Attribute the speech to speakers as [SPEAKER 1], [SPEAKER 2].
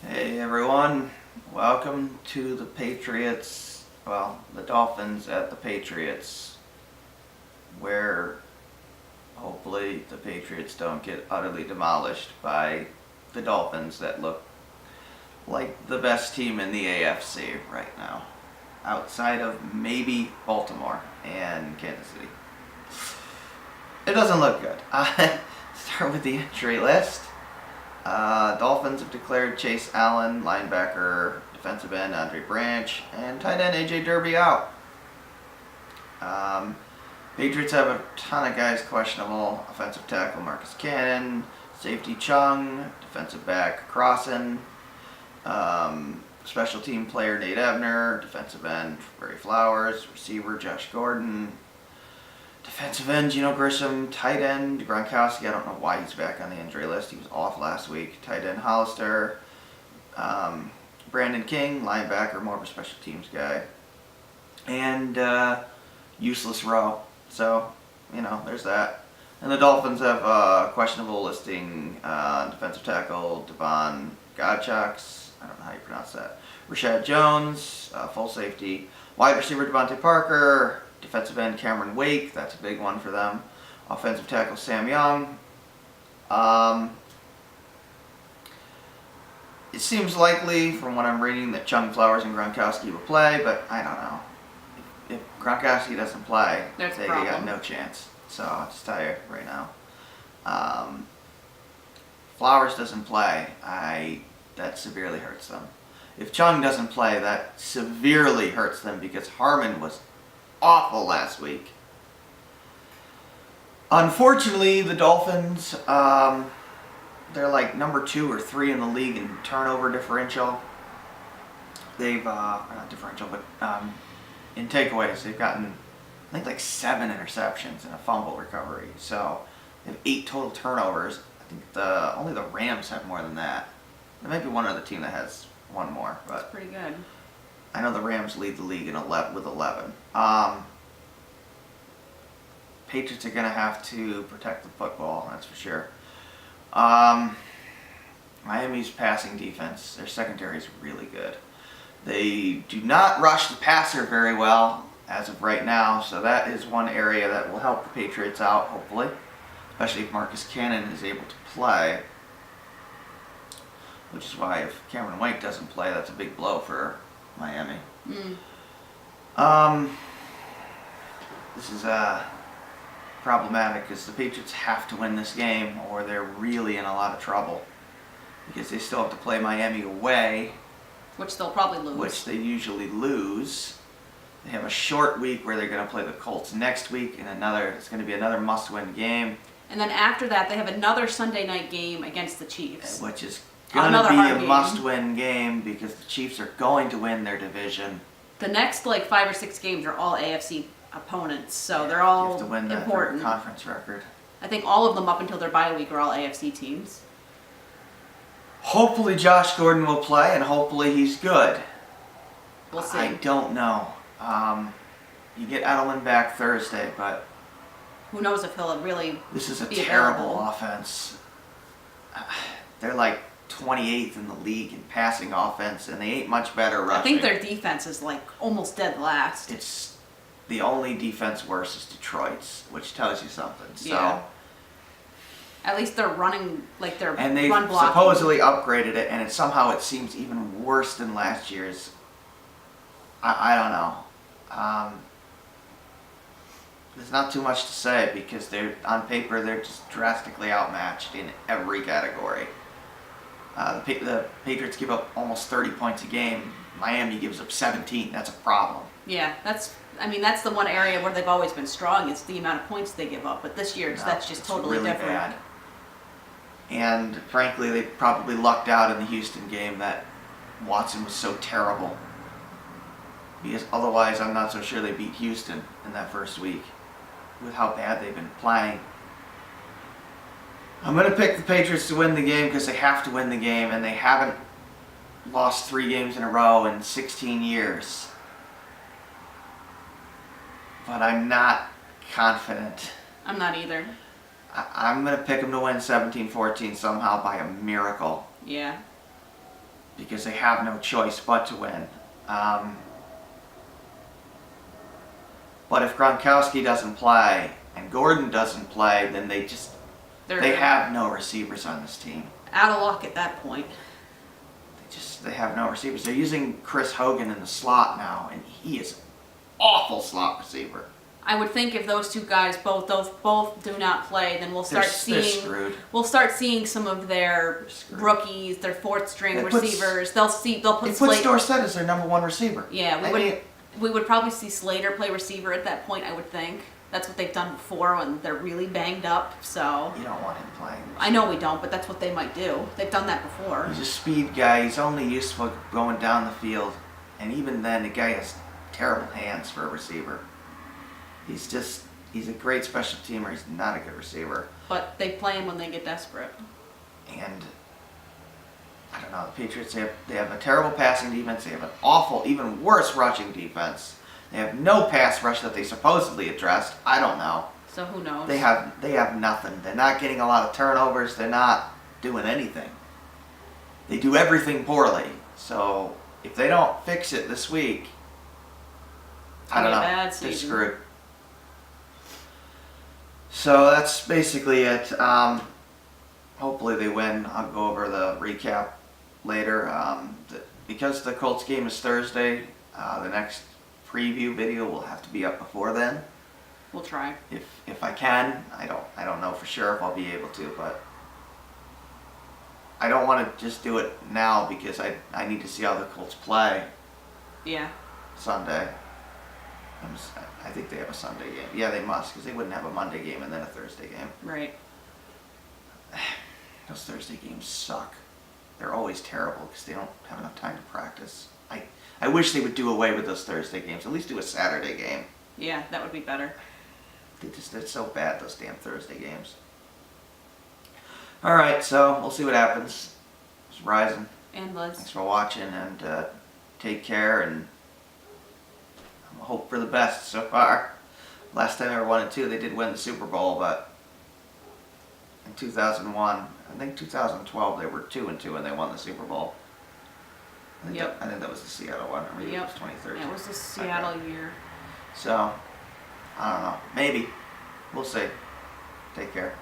[SPEAKER 1] Hey everyone, welcome to the Patriots, the Dolphins at the Patriots, where hopefully the Patriots don't get utterly demolished by the Dolphins that look like the best team in the AFC right now, outside of maybe Baltimore and Kansas City. It doesn't look good. Start with the injury list. Dolphins have declared Chase Allen, linebacker, defensive end Andre Branch, and tight end AJ Derby out. Patriots have a ton of guys questionable. Offensive tackle Marcus Cannon, safety Chung, defensive back Crossan, special team player Nate Ebner, defensive end Ray Flowers, receiver Josh Gordon, defensive end Geno Grissom, tight end Gronkowski. I don't know why he's back on the injury list. He was off last week. Tight end Hollister, Brandon King, linebacker, more of a special teams guy, and useless Rowe. So, there's that. And the Dolphins have a questionable listing defensive tackle Devon Godchaux. I don't know how you pronounce that. Rashad Jones, full safety. Wide receiver Devontae Parker. Defensive end Cameron Wake, that's a big one for them. Offensive tackle Sam Young. It seems likely from what I'm reading that Chung, Flowers, and Gronkowski will play, but I don't know. If Gronkowski doesn't play, they got no chance. So I'll just tell you right now. Flowers doesn't play, that severely hurts them. If Chung doesn't play, that severely hurts them because Harmon was awful last week. Unfortunately, the Dolphins, they're like number 2 or 3 in the league in turnover differential. They've, not differential, but in takeaways, they've gotten, I think, like 7 interceptions and a fumble recovery. So they have 8 total turnovers. I think only the Rams have more than that. There might be one other team that has one more, but
[SPEAKER 2] that's pretty good.
[SPEAKER 1] I know the Rams lead the league with 11. Patriots are going to have to protect the football, that's for sure. Miami's passing defense, their secondary is really good. They do not rush the passer very well as of right now, so that is one area that will help the Patriots out, hopefully. Especially if Marcus Cannon is able to play. Which is why if Cameron Wake doesn't play, that's a big blow for Miami. This is problematic because the Patriots have to win this game or they're really in a lot of trouble because they still have to play Miami away,
[SPEAKER 2] which they'll probably lose.
[SPEAKER 1] Which they usually lose. They have a short week where they're going to play the Colts next week, and it's going to be another must-win game.
[SPEAKER 2] And then after that, they have another Sunday night game against the Chiefs,
[SPEAKER 1] which is going to be a must-win game because the Chiefs are going to win their division.
[SPEAKER 2] The next 5 or 6 games are all AFC opponents, so they're all
[SPEAKER 1] important. You have to win that for a conference record.
[SPEAKER 2] I think all of them up until their bye week are all AFC teams.
[SPEAKER 1] Hopefully Josh Gordon will play, and hopefully he's good.
[SPEAKER 2] We'll see.
[SPEAKER 1] I don't know. You get Edelman back Thursday, but
[SPEAKER 2] who knows if he'll really
[SPEAKER 1] This is a terrible offense. They're like 28th in the league in passing offense, and they ain't much better rushing.
[SPEAKER 2] I think their defense is almost dead last.
[SPEAKER 1] It's the only defense worse is Detroit's, which tells you something. So,
[SPEAKER 2] yeah. At least they're running
[SPEAKER 1] and they've
[SPEAKER 2] run blocking.
[SPEAKER 1] Supposedly upgraded it, and it seems even worse than last year's. I don't know. There's not too much to say because on paper they're just drastically outmatched in every category. The Patriots give up almost 30 points a game. Miami gives up 17. That's a problem.
[SPEAKER 2] Yeah, that's the one area where they've always been strong is the amount of points they give up. But this year, that's just totally
[SPEAKER 1] really
[SPEAKER 2] different.
[SPEAKER 1] Bad. And frankly, they probably lucked out in the Houston game that Watson was so terrible. Because otherwise, I'm not so sure they beat Houston in that first week with how bad they've been playing. I'm going to pick the Patriots to win the game because they have to win the game, and they haven't lost 3 games in a row in 16 years. But I'm not confident.
[SPEAKER 2] I'm not either.
[SPEAKER 1] I'm going to pick them to win 17-14 somehow by a miracle.
[SPEAKER 2] Yeah.
[SPEAKER 1] because they have no choice but to win. But if Gronkowski doesn't play and Gordon doesn't play, then they have no receivers on this team.
[SPEAKER 2] out of luck at that point.
[SPEAKER 1] They have no receivers. They're using Chris Hogan in the slot now, and he is an awful slot receiver.
[SPEAKER 2] I would think if those two guys both do not play, then we'll start
[SPEAKER 1] They're
[SPEAKER 2] seeing
[SPEAKER 1] screwed.
[SPEAKER 2] we'll start seeing some of their rookies, their fourth string receivers. They'll put
[SPEAKER 1] It puts
[SPEAKER 2] Slater.
[SPEAKER 1] Dorsett as their number one receiver.
[SPEAKER 2] Yeah, we would probably see Slater play receiver at that point. I would think that's what they've done before when they're really banged up. So
[SPEAKER 1] You don't want him playing.
[SPEAKER 2] I know we don't, but that's what they might do. They've done that before.
[SPEAKER 1] He's a speed guy. He's only useful going down the field, and even then, the guy has terrible hands for a receiver. He's a great special teamer. He's not a good receiver.
[SPEAKER 2] But they play him when they get desperate.
[SPEAKER 1] And I don't know. The Patriots they have a terrible passing defense. They have an awful, even worse rushing defense. They have no pass rush that they supposedly addressed. I don't know.
[SPEAKER 2] So who knows?
[SPEAKER 1] They have nothing. They're not getting a lot of turnovers. They're not doing anything. They do everything poorly. So if they don't fix it this week, I don't know.
[SPEAKER 2] Bad
[SPEAKER 1] They're
[SPEAKER 2] season.
[SPEAKER 1] screwed. So that's basically it. Hopefully they win. I'll go over the recap later. Because the Colts game is Thursday, the next preview video will have to be up before then.
[SPEAKER 2] We'll try.
[SPEAKER 1] If I can. I don't know for sure if I'll be able to, but I don't want to just do it now because I need to see how the Colts play
[SPEAKER 2] Yeah.
[SPEAKER 1] Sunday. I think they have a Sunday game. Yeah, they must, because they wouldn't have a Monday game and then a Thursday game.
[SPEAKER 2] Right.
[SPEAKER 1] Those Thursday games suck. They're always terrible because they don't have enough time to practice. I wish they would do away with those Thursday games. At least do a Saturday game.
[SPEAKER 2] Yeah, that would be better.
[SPEAKER 1] They're so bad, those damn Thursday games. Alright, so we'll see what happens. It's Rising.
[SPEAKER 2] And Liz.
[SPEAKER 1] Thanks for watching, and take care, and I hope for the best so far. Last time they were 1-2, they did win the Super Bowl, but in 2001, I think 2012, they were 2-2 and they won the Super Bowl. I think that was the Seattle one, or maybe it was 2013.
[SPEAKER 2] Yeah, it was the Seattle year.
[SPEAKER 1] So, I don't know. Maybe. We'll see. Take care.